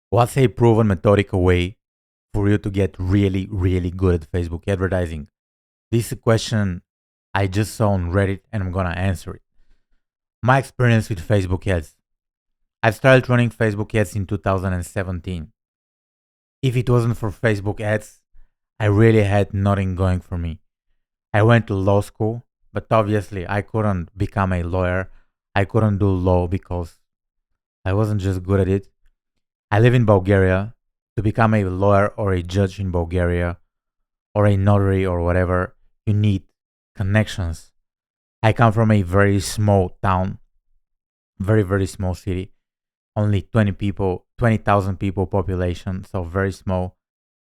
What's a proven methodical way for you to get really, really good at Facebook advertising? This is a question I just saw on Reddit and I'm gonna answer it. My experience with Facebook ads. I started running Facebook ads in 2017. If it wasn't for Facebook ads, I really had nothing going for me. I went to law school, but obviously I couldn't become a lawyer. I couldn't do law because I wasn't just good at it. I live in Bulgaria. To become a lawyer or a judge in Bulgaria or a notary or whatever, you need connections. I come from a very small town, very, very small city, only 20 people, 20,000 people population, so very small,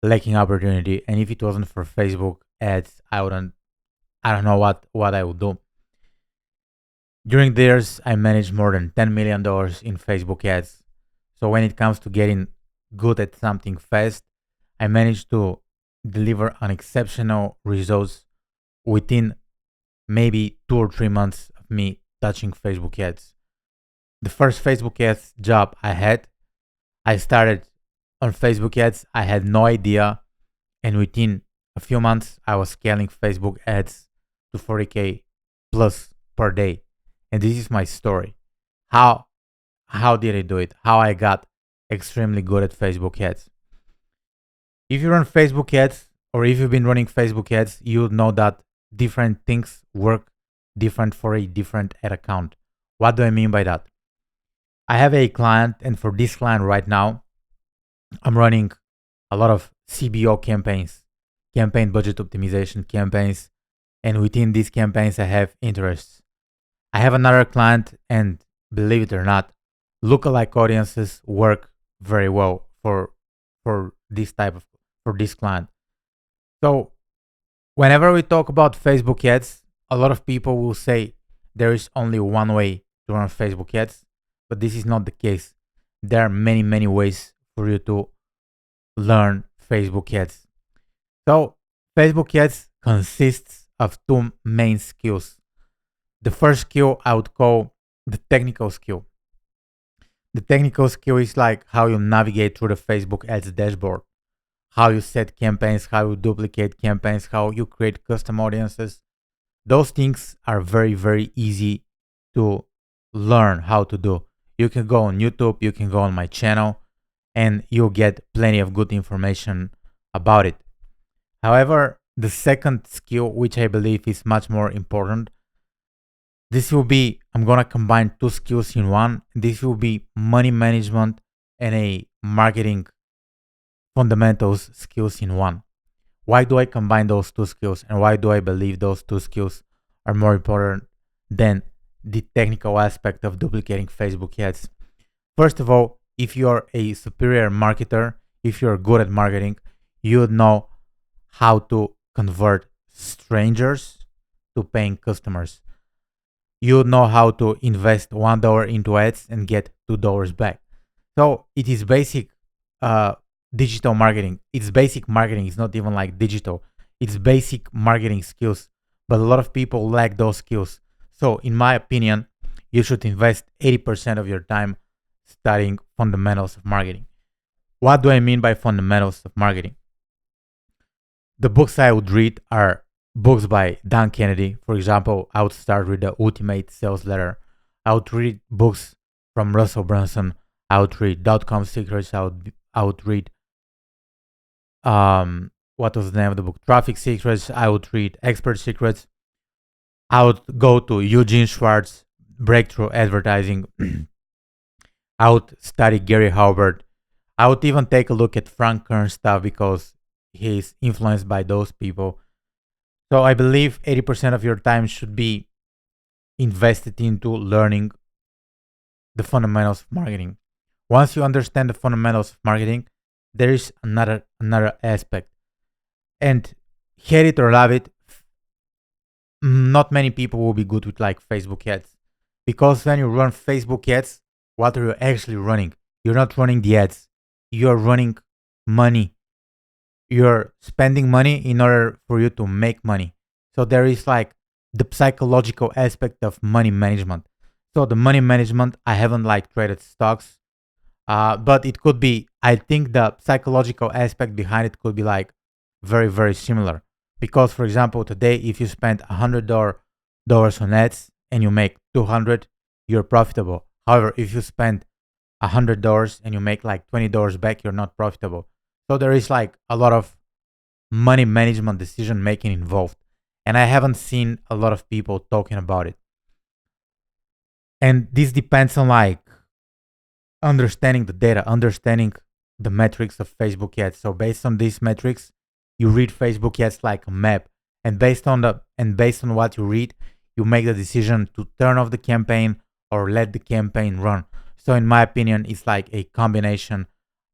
lacking opportunity. And if it wasn't for Facebook ads, I don't know what I would do. During the years, I managed more than $10 million in Facebook ads. So when it comes to getting good at something fast, I managed to deliver an exceptional results within maybe 2 or 3 months of me touching Facebook ads. The first Facebook ads job I had, I started on Facebook ads. I had no idea, and within a few months, I was scaling Facebook ads to 40K plus per day. And this is my story. How how did I do it? How I got extremely good at Facebook ads. If you run Facebook ads or if you've been running Facebook ads, you know that different things work different for a different ad account. What do I mean by that? I have a client, and for this client right now, I'm running a lot of CBO campaigns, campaign budget optimization campaigns, and within these campaigns, I have interests. I have another client, and believe it or not, lookalike audiences work very well for this type of for this client. So whenever we talk about Facebook ads, a lot of people will say there is only one way to run Facebook ads, but this is not the case. There are many, many ways for you to learn Facebook ads. So Facebook ads consists of two main skills. The first skill I would call the technical skill. The technical skill is like how you navigate through the Facebook ads dashboard, how you set campaigns, how you duplicate campaigns, how you create custom audiences. Those things are very, very easy to learn how to do. You can go on YouTube, you can go on my channel, and you'll get plenty of good information about it. However, the second skill, which I believe is much more important, this will be, I'm gonna combine two skills in one. This will be money management and a marketing fundamentals skills in one. Why do I combine those two skills, and why do I believe those two skills are more important than the technical aspect of duplicating Facebook ads? First of all, if you're a superior marketer, if you're good at marketing, you would know how to convert strangers to paying customers. You would know how to invest $1 into ads and get $2 back. So it is basic uh, digital marketing. It's basic marketing. It's not even like digital. It's basic marketing skills. But a lot of people lack those skills. So in my opinion, you should invest 80% of your time studying fundamentals of marketing. What do I mean by fundamentals of marketing? The books I would read are books by Dan Kennedy. For example, I would start with the Ultimate Sales Letter. I would read books from Russell Brunson. I would read .com Secrets. I would read what was the name of the book? Traffic Secrets. I would read Expert Secrets. I would go to Eugene Schwartz, Breakthrough Advertising. I would study Gary Halbert. I would even take a look at Frank Kern's stuff because he's influenced by those people. So I believe 80% of your time should be invested into learning the fundamentals of marketing. Once you understand the fundamentals of marketing, there is another aspect. And hate it or love it, not many people will be good with like Facebook ads. Because when you run Facebook ads, what are you actually running? You're not running the ads. You're running money. You're spending money in order for you to make money. So there is like the psychological aspect of money management. So the money management, I haven't like traded stocks. But it could be, I think the psychological aspect behind it could be like very, very similar. Because, for example, today, if you spend $100 on ads and you make 200, you're profitable. However, if you spend $100 and you make like $20 back, you're not profitable. So there is like a lot of money management decision making involved. And I haven't seen a lot of people talking about it. And this depends on like understanding the data, understanding the metrics of Facebook ads. So based on these metrics, you read Facebook ads like a map. And based on what you read, you make the decision to turn off the campaign or let the campaign run. So in my opinion, it's like a combination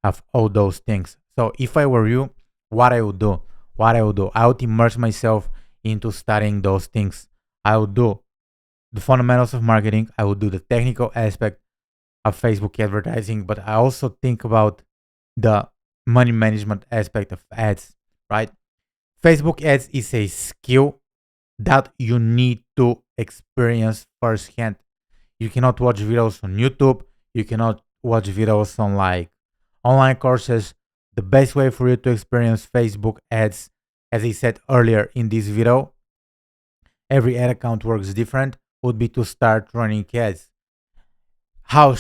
of all those things. So if I were you, what I would do, I would immerse myself into studying those things. I would do the fundamentals of marketing. I would do the technical aspect of Facebook advertising, but I also think about the money management aspect of ads, right? Facebook ads is a skill that you need to experience firsthand. You cannot watch videos on YouTube. You cannot watch videos on like online courses. The best way for you to experience Facebook ads, as I said earlier in this video, every ad account works different, would be to start running ads. How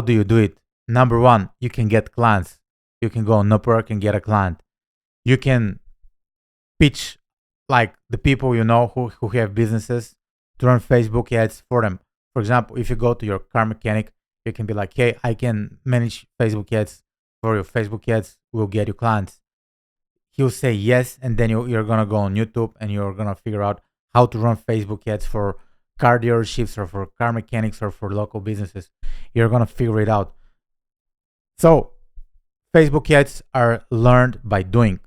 do you do it? Number one, you can get clients. You can go on Upwork and get a client. You can pitch like the people you know who have businesses to run Facebook ads for them. For example, if you go to your car mechanic, you can be like, hey, I can manage Facebook ads for your Facebook ads will get you clients. He'll say yes, and then you're gonna go on YouTube and you're gonna figure out how to run Facebook ads for car dealerships or for car mechanics or for local businesses. You're gonna figure it out. So Facebook ads are learned by doing.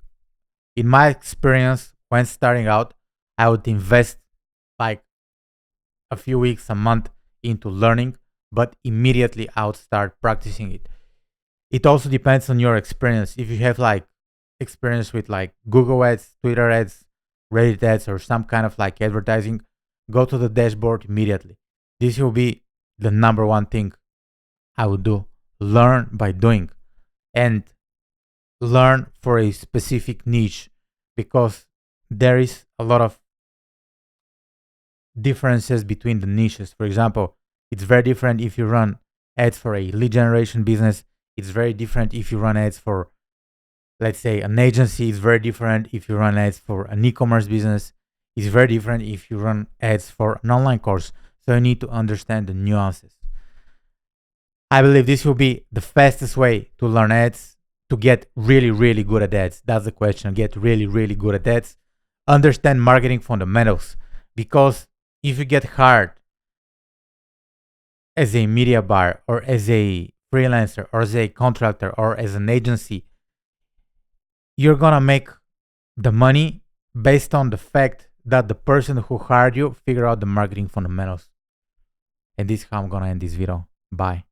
In my experience, when starting out, I would invest like a few weeks, a month into learning, but immediately I would start practicing it. It also depends on your experience. If you have like experience with like Google ads, Twitter ads, Reddit ads, or some kind of like advertising, go to the dashboard immediately. This will be the number one thing I would do. Learn by doing and learn for a specific niche because there is a lot of differences between the niches. For example, it's very different if you run ads for a lead generation business. It's very different if you run ads for, let's say, an agency. It's very different if you run ads for an e-commerce business. It's very different if you run ads for an online course. So you need to understand the nuances. I believe this will be the fastest way to learn ads, to get really, really good at ads. That's the question. Get really, really good at ads. Understand marketing fundamentals. Because if you get hired as a media buyer or as a freelancer or as a contractor or as an agency, you're going to make the money based on the fact that the person who hired you figure out the marketing fundamentals. And this is how I'm going to end this video. Bye.